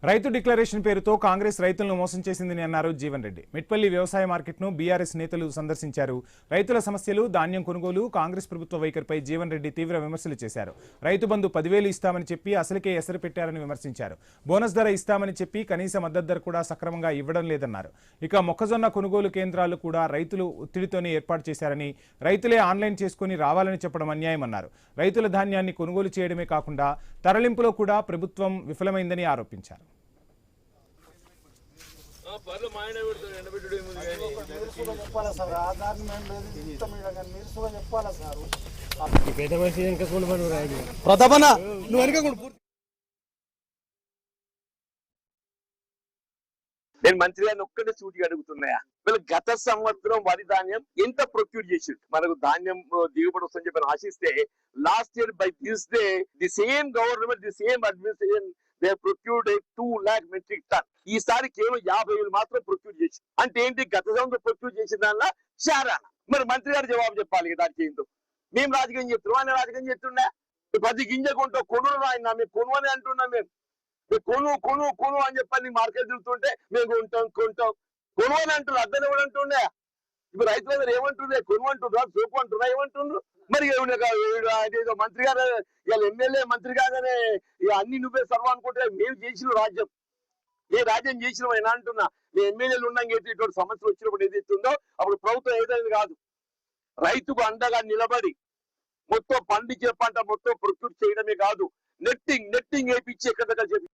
రైతు డిక్లరేషన్ పేరుతో కాంగ్రెస్ రైతులను మోసం చేసిందని అన్నారు జీవన్ రెడ్డి. మిట్పల్లి వ్యవసాయ మార్కెట్ను బీఆర్ఎస్ నేతలు సందర్శించారు. రైతుల సమస్యలు, ధాన్యం కొనుగోలు, కాంగ్రెస్ ప్రభుత్వ వైఖరిపై జీవన్ రెడ్డి తీవ్ర విమర్శలు చేశారు. రైతు బంధు 10,000 ఇస్తామని చెప్పి అసలుకే ఎసరు పెట్టారని విమర్శించారు. బోనస్ ధర ఇస్తామని చెప్పి కనీస మద్దతు ధర కూడా సక్రమంగా ఇవ్వడం లేదన్నారు. ఇక మొక్కజొన్న కొనుగోలు కేంద్రాలు కూడా రైతులు ఒత్తిడితోనే ఏర్పాటు చేశారని, రైతులే ఆన్లైన్ చేసుకుని రావాలని చెప్పడం అన్యాయమన్నారు. రైతుల ధాన్యాన్ని కొనుగోలు చేయడమే కాకుండా తరలింపులో కూడా ప్రభుత్వం విఫలమైందని ఆరోపించారు. నేను మంత్రి గారిని ఒక్కటే సూటిగా అడుగుతున్నాయా, వీళ్ళు గత సంవత్సరం వరి ధాన్యం ఎంత ప్రొక్యూర్ చేసి మనకు ధాన్యం దిగుబడి వస్తుందని చెప్పి ఆశిస్తే last year by this day the same government, the same administration they procured 2 lakh metric ton. ఈసారి కేవలం 50,000 మాత్రం ప్రొక్యూర్ చేసి, అంటే ఏంటి, గత సంవత్సరం ప్రొక్యూర్ చేసిన దానిలో చారాన. మరి మంత్రి గారు జవాబు చెప్పాలి దానికి. ఏంటో మేము రాజకీయం చెప్తున్నాం, ఆయన రాజకీయం చెప్తున్నా. ప్రతి గింజ కొంటాం, కొనుగోలు ఆయన మేము కొనువని అంటున్నాం. మేము కొను కొను కొను అని చెప్పని మార్కెట్ తిరుగుతుంటే మేము కొంటాం కొనువని అంటున్నారు. అర్థం కూడా అంటుండే. ఇప్పుడు రైతులందరూ ఏమంటుండే, కొను అంటున్నారు, సోపు అంటున్నారు, ఏమంటున్నారు. మరి ఏదో మంత్రి గారు ఇవాళ ఎమ్మెల్యే మంత్రి కాగానే ఇక అన్ని నువ్వే సర్వ అనుకుంటే మేము చేసిన రాజ్యం, ఏ రాజ్యం చేసినాం అయినా అంటున్నా. మీ ఎమ్మెల్యేలు ఉన్నాం, ఇటువంటి సమస్యలు వచ్చినప్పుడు ఏదైతుందో అప్పుడు ప్రభుత్వం ఏదైనా కాదు, రైతుకు అండగా నిలబడి మొత్తం పండించిన పంట మొత్తం ప్రొక్యూర్ చేయడమే కాదు, నెట్టింగ్ వేయించి ఎక్కడ దగ్గర చెప్పి